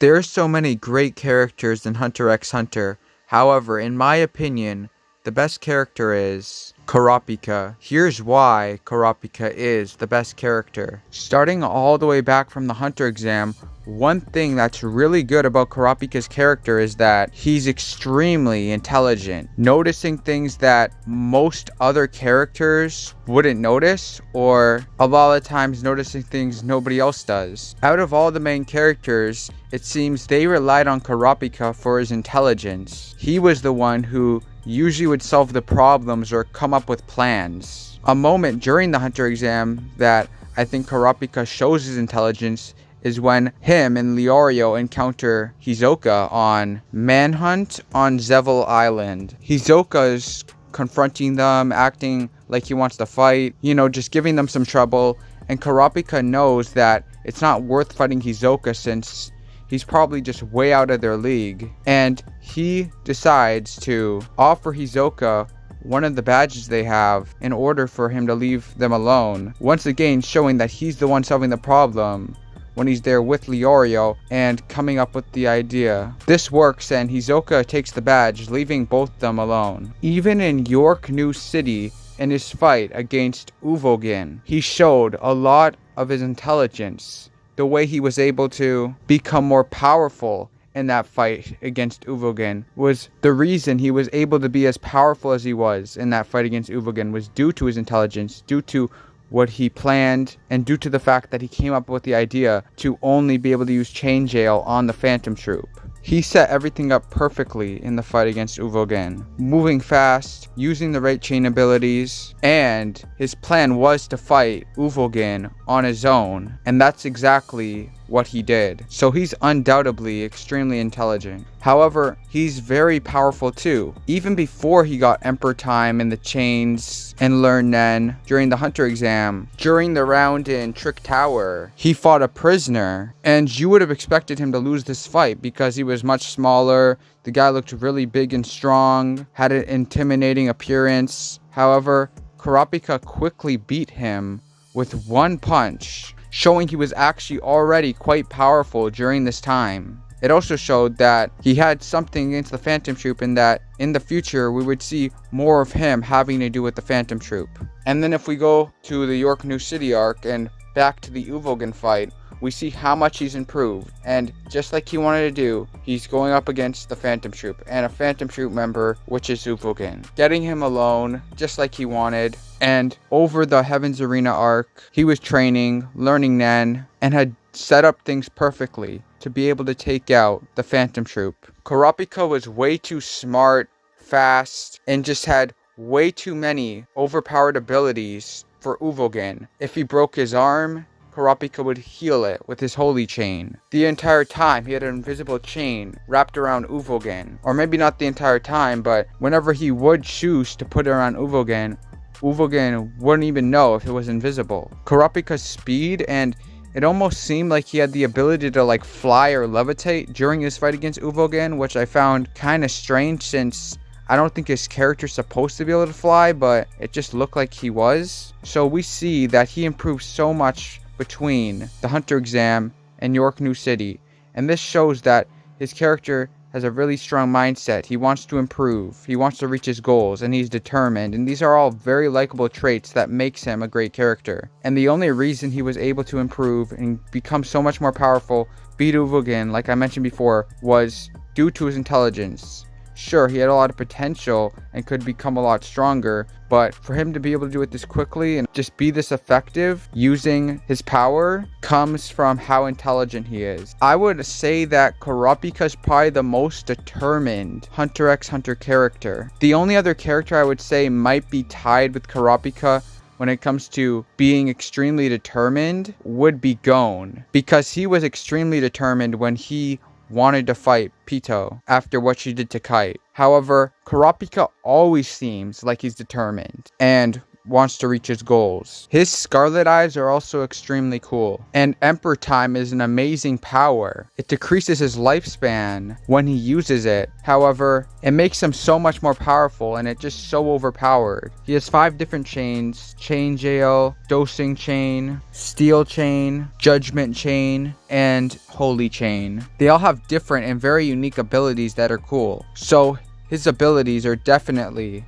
There's so many great characters in Hunter x Hunter. However, in my opinion, the best character is Kurapika. Here's why Kurapika is the best character. Starting all the way back from the Hunter exam, one thing that's really good about Kurapika's character is that he's extremely intelligent, noticing things that most other characters wouldn't notice, or a lot of times noticing things nobody else does. Out of all the main characters, it seems they relied on Kurapika for his intelligence. He was the one who usually would solve the problems or come up with plans. A moment during the Hunter exam that I think Kurapika shows his intelligence is when him and Leorio encounter Hisoka on Manhunt on Zevel Island. Hisoka's confronting them, acting like he wants to fight, just giving them some trouble, and Kurapika knows that it's not worth fighting Hisoka since he's probably just way out of their league, and he decides to offer Hisoka one of the badges they have in order for him to leave them alone, once again showing that he's the one solving the problem when he's there with Leorio and coming up with the idea. This works and Hisoka takes the badge, leaving both them alone. Even in York New City, in his fight against Uvogin, he showed a lot of his intelligence. The way he was able to become more powerful in that fight against Uvogin was the reason he was able to be as powerful as he was in that fight against Uvogin was due to his intelligence, due to what he planned, and due to the fact that he came up with the idea to only be able to use Chain Jail on the Phantom Troop. He set everything up perfectly in the fight against Uvogin, moving fast, using the right chain abilities, and his plan was to fight Uvogin on his own, and that's exactly what he did. So he's undoubtedly extremely intelligent. However, he's very powerful too. Even before he got Emperor Time in the chains and learned Nen during the Hunter exam, during the round in Trick Tower, he fought a prisoner, and you would have expected him to lose this fight because he was much smaller. The guy looked really big and strong, had an intimidating appearance. However, Kurapika quickly beat him with one punch, showing he was actually already quite powerful during this time. It also showed that he had something against the Phantom Troop and that in the future we would see more of him having to do with the Phantom Troop. And then if we go to the York New City arc and back to the Uvogin fight, we see how much he's improved. And just like he wanted to do, he's going up against the Phantom Troop and a Phantom Troop member, which is Uvogin, getting him alone just like he wanted. And over the Heaven's Arena arc, he was training, learning Nen, and had set up things perfectly to be able to take out the Phantom Troop. Kurapika was way too smart, fast, and just had way too many overpowered abilities for Uvogin. If he broke his arm, Kurapika would heal it with his holy chain. The entire time he had an invisible chain wrapped around Uvogin. Or maybe not the entire time, but whenever he would choose to put it around Uvogin, Uvogin wouldn't even know if it was invisible. Kurapika's speed, and it almost seemed like he had the ability to fly or levitate during his fight against Uvogin, which I found kind of strange since I don't think his character's supposed to be able to fly, but it just looked like he was. So we see that he improved so much between the Hunter exam and York New City, and this shows that his character has a really strong mindset. He wants to improve, he wants to reach his goals, and he's determined, and these are all very likable traits that makes him a great character. And the only reason he was able to improve and become so much more powerful, beat Uvogin, like I mentioned before, was due to his intelligence. Sure, he had a lot of potential and could become a lot stronger, but for him to be able to do it this quickly and just be this effective using his power comes from how intelligent he is. I would say that Kurapika is probably the most determined Hunter x Hunter character. The only other character I would say might be tied with Kurapika when it comes to being extremely determined would be Gon, because he was extremely determined when he wanted to fight Pito after what she did to Kite. However, Kurapika always seems like he's determined, and wants to reach his goals. His scarlet eyes are also extremely cool. And Emperor Time is an amazing power. It decreases his lifespan when he uses it. However, it makes him so much more powerful, and it's just so overpowered. He has 5 different chains: Chain Jail, Dosing Chain, Steel Chain, Judgment Chain, and Holy Chain. They all have different and very unique abilities that are cool. So his abilities are definitely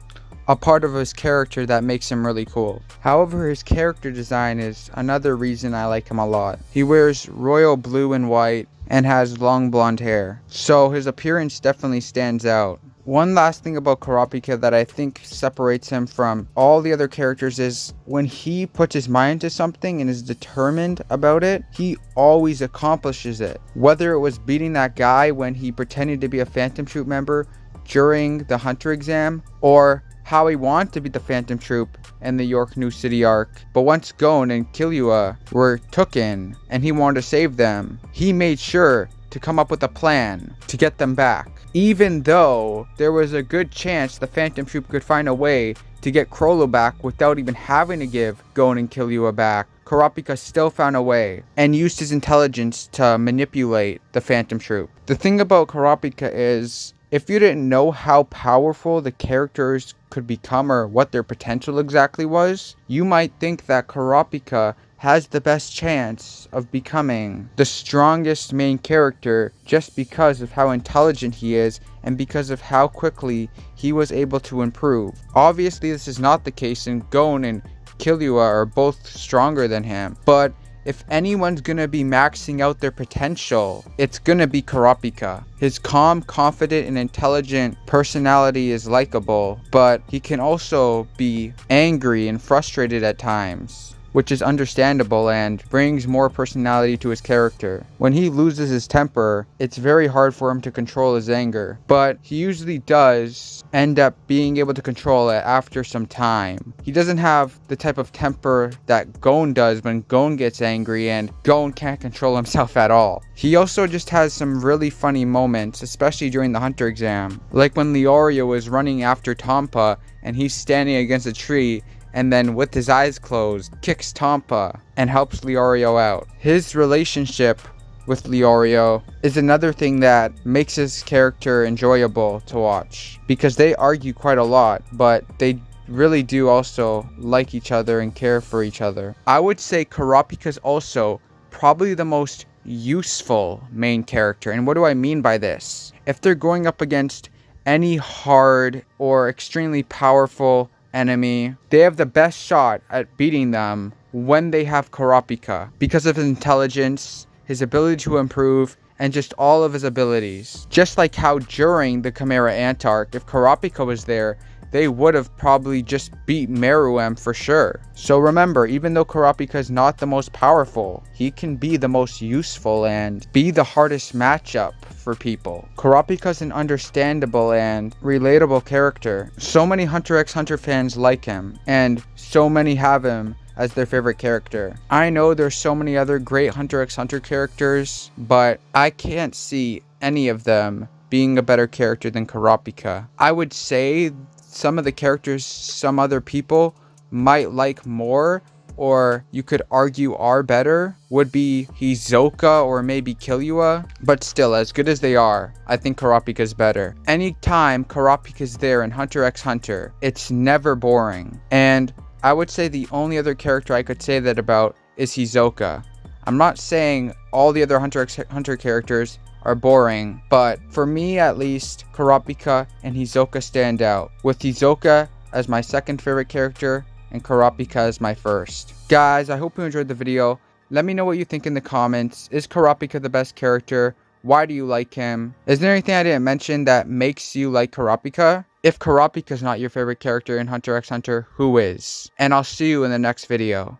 a part of his character that makes him really cool. However, his character design is another reason I like him a lot. He wears royal blue and white and has long blonde hair, so his appearance definitely stands out. One last thing about Kurapika that I think separates him from all the other characters is when he puts his mind to something and is determined about it, he always accomplishes it. Whether it was beating that guy when he pretended to be a Phantom Troop member during the Hunter exam, or how he wanted to be the Phantom Troop in the York New City arc, but once Gon and Killua were taken and he wanted to save them, he made sure to come up with a plan to get them back. Even though there was a good chance the Phantom Troop could find a way to get Chrollo back without even having to give Gon and Killua back, Kurapika still found a way and used his intelligence to manipulate the Phantom Troop. The thing about Kurapika is, if you didn't know how powerful the characters could become or what their potential exactly was, you might think that Kurapika has the best chance of becoming the strongest main character just because of how intelligent he is and because of how quickly he was able to improve. Obviously, this is not the case, and Gon and Killua are both stronger than him, but if anyone's gonna be maxing out their potential, it's gonna be Kurapika. His calm, confident, and intelligent personality is likable, but he can also be angry and frustrated at times, which is understandable and brings more personality to his character. When he loses his temper, it's very hard for him to control his anger, but he usually does end up being able to control it after some time. He doesn't have the type of temper that Gon does when Gon gets angry, and Gon can't control himself at all. He also just has some really funny moments, especially during the Hunter exam, like when Leorio is running after Tompa and he's standing against a tree and then with his eyes closed, kicks Tompa and helps Leorio out. His relationship with Leorio is another thing that makes his character enjoyable to watch, because they argue quite a lot, but they really do also like each other and care for each other. I would say Kurapika's also probably the most useful main character. And what do I mean by this? If they're going up against any hard or extremely powerful enemy, they have the best shot at beating them when they have Kurapika, because of his intelligence, his ability to improve, and just all of his abilities. Just like how during the Chimera Ant arc, if Kurapika was there, they would have probably just beat Meruem for sure. So remember, even though Kurapika is not the most powerful, he can be the most useful and be the hardest matchup for people. Kurapika is an understandable and relatable character. So many Hunter x Hunter fans like him, and so many have him as their favorite character. I know there's so many other great Hunter x Hunter characters, but I can't see any of them being a better character than Kurapika. I would say some of the characters some other people might like more, or you could argue are better, would be Hisoka or maybe Killua, but still, as good as they are, I think Kurapika's better. Anytime Kurapika's there in Hunter x Hunter, it's never boring. And I would say the only other character I could say that about is Hisoka. I'm not saying all the other Hunter x Hunter characters are boring, but for me at least, Kurapika and Hisoka stand out, with Hisoka as my second favorite character and Kurapika as my first. Guys, I hope you enjoyed the video. Let me know what you think in the comments. Is Kurapika the best character? Why do you like him? Is there anything I didn't mention that makes you like Kurapika? If Kurapika is not your favorite character in Hunter x Hunter, who is? And I'll see you in the next video.